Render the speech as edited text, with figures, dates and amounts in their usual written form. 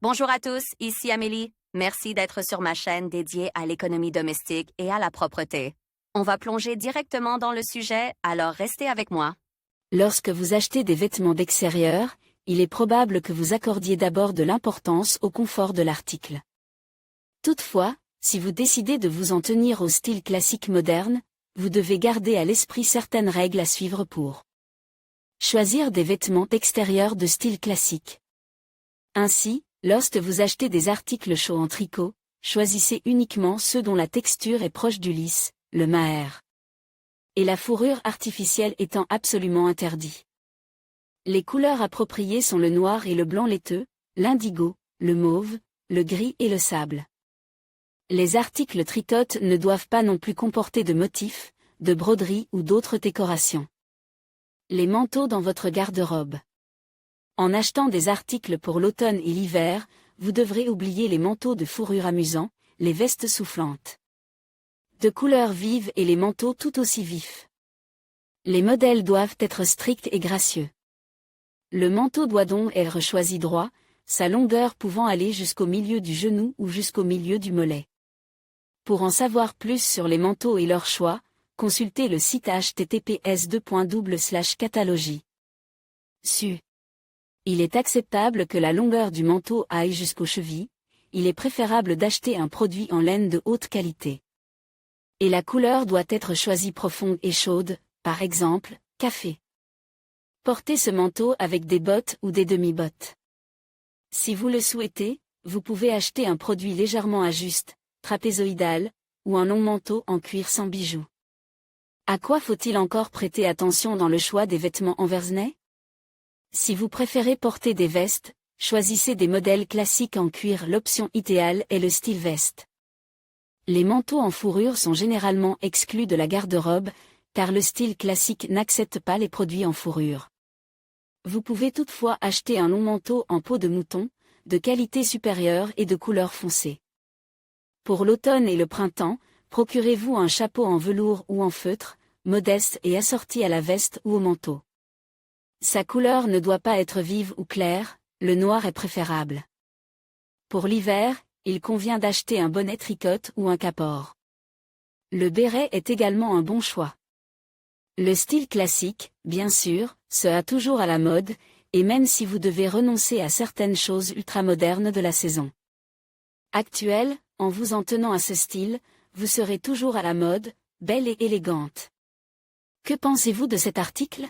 Bonjour à tous, ici Amélie. Merci d'être sur ma chaîne dédiée à l'économie domestique et à la propreté. On va plonger directement dans le sujet, alors restez avec moi. Lorsque vous achetez des vêtements d'extérieur, il est probable que vous accordiez d'abord de l'importance au confort de l'article. Toutefois, si vous décidez de vous en tenir au style classique moderne, vous devez garder à l'esprit certaines règles à suivre pour choisir des vêtements d'extérieur de style classique. Ainsi, lorsque vous achetez des articles chauds en tricot, choisissez uniquement ceux dont la texture est proche du lisse, le mohair. Et la fourrure artificielle étant absolument interdit. Les couleurs appropriées sont le noir et le blanc laiteux, l'indigo, le mauve, le gris et le sable. Les articles tricotes ne doivent pas non plus comporter de motifs, de broderies ou d'autres décorations. Les manteaux dans votre garde-robe. En achetant des articles pour l'automne et l'hiver, vous devrez oublier les manteaux de fourrure amusants, les vestes soufflantes de couleurs vives et les manteaux tout aussi vifs. Les modèles doivent être stricts et gracieux. Le manteau doit donc être choisi droit, sa longueur pouvant aller jusqu'au milieu du genou ou jusqu'au milieu du mollet. Pour en savoir plus sur les manteaux et leur choix, consultez le site https://catalogie. Su. Il est acceptable que la longueur du manteau aille jusqu'aux chevilles, il est préférable d'acheter un produit en laine de haute qualité. Et la couleur doit être choisie profonde et chaude, par exemple, café. Portez ce manteau avec des bottes ou des demi-bottes. Si vous le souhaitez, vous pouvez acheter un produit légèrement ajuste, trapézoïdal, ou un long manteau en cuir sans bijoux. À quoi faut-il encore prêter attention dans le choix des vêtements en verzenay? Si vous préférez porter des vestes, choisissez des modèles classiques en cuir. L'option idéale est le style veste. Les manteaux en fourrure sont généralement exclus de la garde-robe, car le style classique n'accepte pas les produits en fourrure. Vous pouvez toutefois acheter un long manteau en peau de mouton, de qualité supérieure et de couleur foncée. Pour l'automne et le printemps, procurez-vous un chapeau en velours ou en feutre, modeste et assorti à la veste ou au manteau. Sa couleur ne doit pas être vive ou claire, le noir est préférable. Pour l'hiver, il convient d'acheter un bonnet tricote ou un capor. Le béret est également un bon choix. Le style classique, bien sûr, sera toujours à la mode, et même si vous devez renoncer à certaines choses ultramodernes de la saison actuelle, en vous en tenant à ce style, vous serez toujours à la mode, belle et élégante. Que pensez-vous de cet article ?